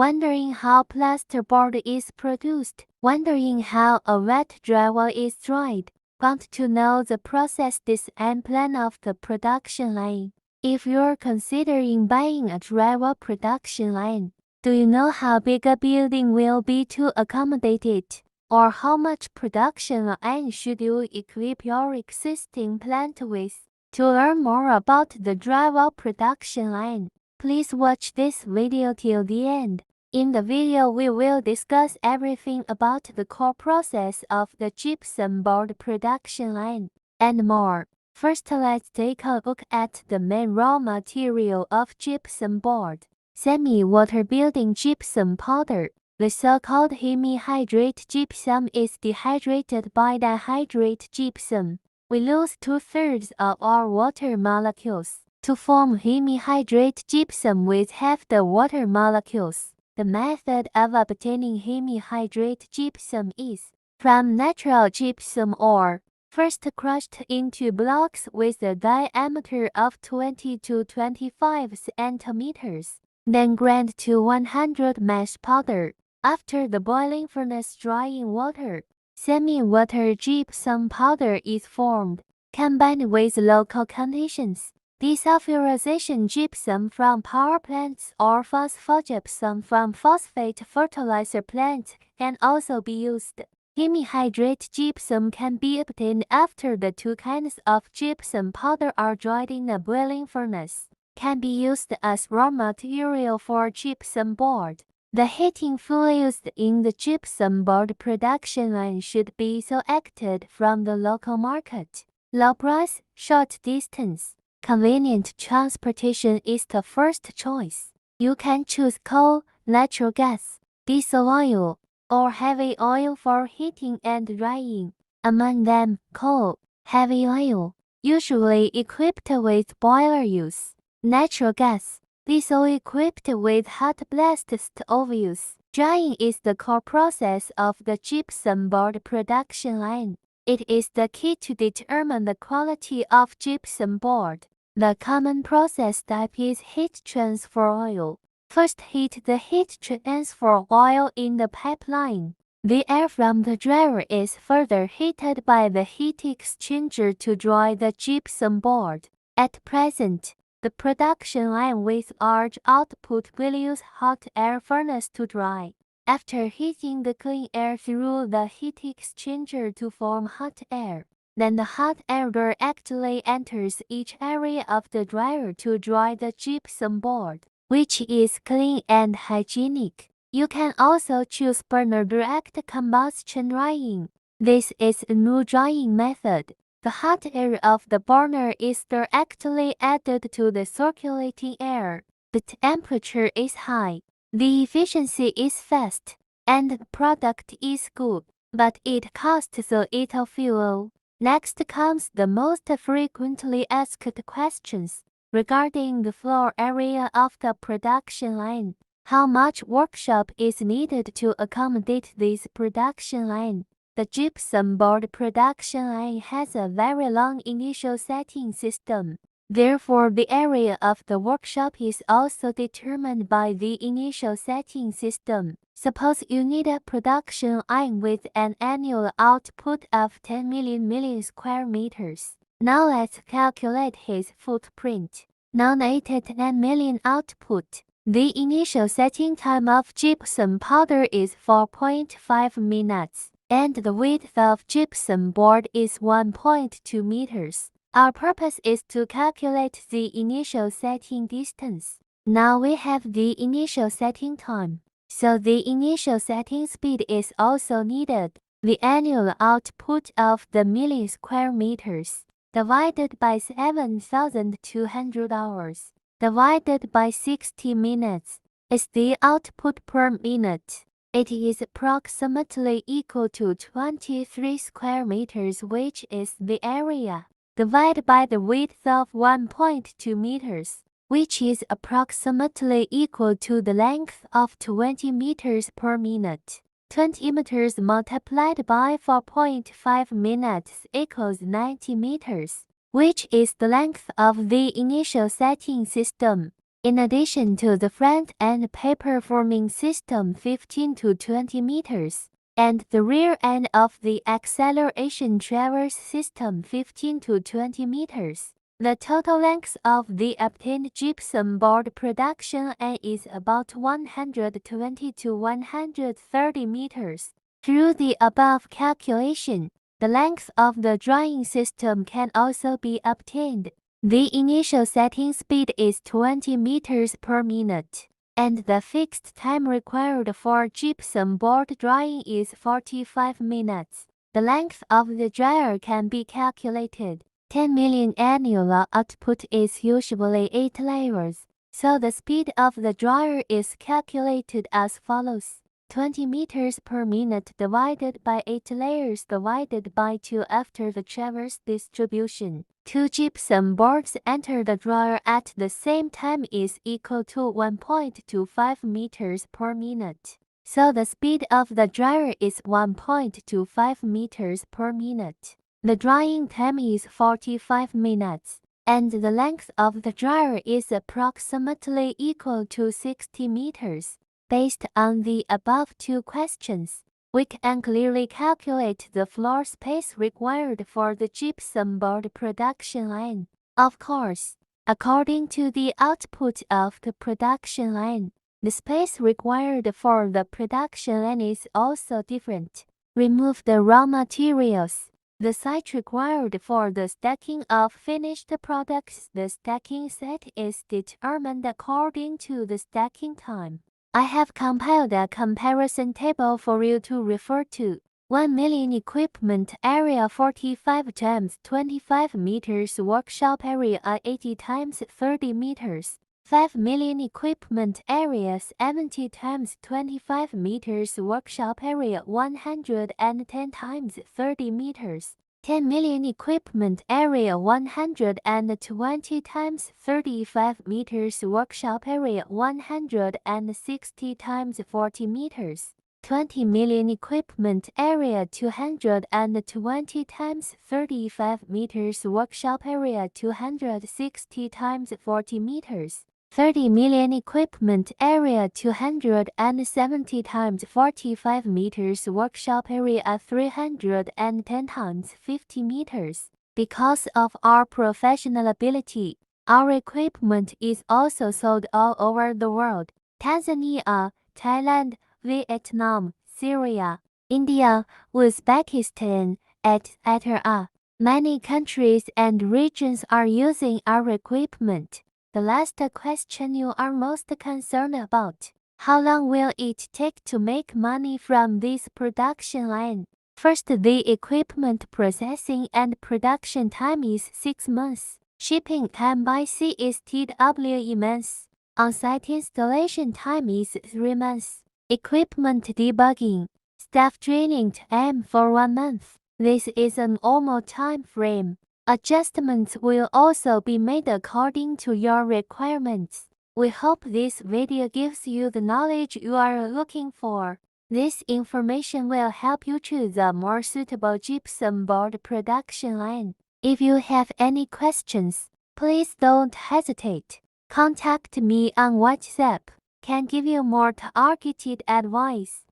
Wondering how plasterboard is produced? Wondering how a wet drywall is dried? Want to know the process and plan of the production line? If you're considering buying a drywall production line, do you know how big a building will be to accommodate it? Or how much production line should you equip your existing plant with? To learn more about the drywall production line, please watch this video till the end. In the video we will discuss everything about the core process of the gypsum board production line, and more. First, let's take a look at the main raw material of gypsum board. Semi-water building gypsum powder. The so-called hemihydrate gypsum is dehydrated by dihydrate gypsum. We lose 2/3 of our water molecules. To form hemihydrate gypsum with half the water molecules. The method of obtaining hemihydrate gypsum is from natural gypsum ore. First crushed into blocks with a diameter of 20 to 25 centimeters. Then ground to 100 mesh powder. After the boiling furnace drying water, semi-water gypsum powder is formed. Combined with local conditions, desulfurization gypsum from power plants or phosphogypsum from phosphate fertilizer plants can also be used. Hemihydrate gypsum can be obtained after the two kinds of gypsum powder are dried in a boiling furnace. Can be used as raw material for gypsum board. The heating fuel used in the gypsum board production line should be selected from the local market. Low price, short distance, convenient transportation is the first choice. You can choose coal, natural gas, diesel oil, or heavy oil for heating and drying. Among them, coal, heavy oil, usually equipped with boiler use. Natural gas, diesel equipped with hot blast stove use. Drying is the core process of the gypsum board production line. It is the key to determine the quality of gypsum board. The common process step is heat transfer oil. First heat the heat transfer oil in the pipeline. The air from the dryer is further heated by the heat exchanger to dry the gypsum board. At present, the production line with large output will use hot air furnace to dry. After heating the clean air through the heat exchanger to form hot air, then the hot air directly enters each area of the dryer to dry the gypsum board, which is clean and hygienic. You can also choose burner direct combustion drying. This is a new drying method. The hot air of the burner is directly added to the circulating air. The temperature is high, the efficiency is fast, and the product is good, but it costs a little fuel. Next comes the most frequently asked questions regarding the floor area of the production line. How much workshop is needed to accommodate this production line? The gypsum board production line has a very long initial setting system. Therefore, the area of the workshop is also determined by the initial setting system. Suppose you need a production line with an annual output of 10 million square meters. Now let's calculate his footprint. Non-rated 10 million output. The initial setting time of gypsum powder is 4.5 minutes. And the width of gypsum board is 1.2 meters. Our purpose is to calculate the initial setting distance. Now we have the initial setting time, so the initial setting speed is also needed. The annual output of the million square meters divided by 7,200 hours divided by 60 minutes is the output per minute. It is approximately equal to 23 square meters, which is the area, divided by the width of 1.2 meters, which is approximately equal to the length of 20 meters per minute. 20 meters multiplied by 4.5 minutes equals 90 meters, which is the length of the initial setting system. In addition to the front and paper forming system 15 to 20 meters, and the rear end of the acceleration traverse system 15 to 20 meters. The total length of the obtained gypsum board production line is about 120 to 130 meters. Through the above calculation, the length of the drying system can also be obtained. The initial setting speed is 20 meters per minute, and the fixed time required for gypsum board drying is 45 minutes. The length of the dryer can be calculated. 10 million annual output is usually 8 layers, so the speed of the dryer is calculated as follows. 20 meters per minute divided by 8 layers divided by 2 after the traverse distribution. 2 gypsum boards enter the dryer at the same time is equal to 1.25 meters per minute. So the speed of the dryer is 1.25 meters per minute. The drying time is 45 minutes, and the length of the dryer is approximately equal to 60 meters. Based on the above two questions, we can clearly calculate the floor space required for the gypsum board production line. Of course, according to the output of the production line, the space required for the production line is also different. Remove the raw materials. The site required for the stacking of finished products. The stacking set is determined according to the stacking time. I have compiled a comparison table for you to refer to. 1 million equipment area 45 times 25 meters workshop area 80 times 30 meters. 5 million equipment area 70 times 25 meters workshop area 110 times 30 meters. 10 million equipment area 120 times 35 meters workshop area 160 times 40 meters. 20 million equipment area 220 times 35 meters workshop area 260 times 40 meters. 30 million equipment area 270 times 45 meters workshop area 310 times 50 meters. Because of our professional ability, our equipment is also sold all over the world. Tanzania, Thailand, Vietnam, Syria, India, Uzbekistan, etc. Many countries and regions are using our equipment. The last question you are most concerned about. How long will it take to make money from this production line? First, the equipment processing and production time is 6 months. Shipping time by sea is TW months. On-site installation time is 3 months. Equipment debugging, staff training time for 1 month. This is a normal time frame. Adjustments will also be made according to your requirements. We hope this video gives you the knowledge you are looking for. This information will help you choose a more suitable gypsum board production line. If you have any questions, please don't hesitate. Contact me on WhatsApp. Can give you more targeted advice.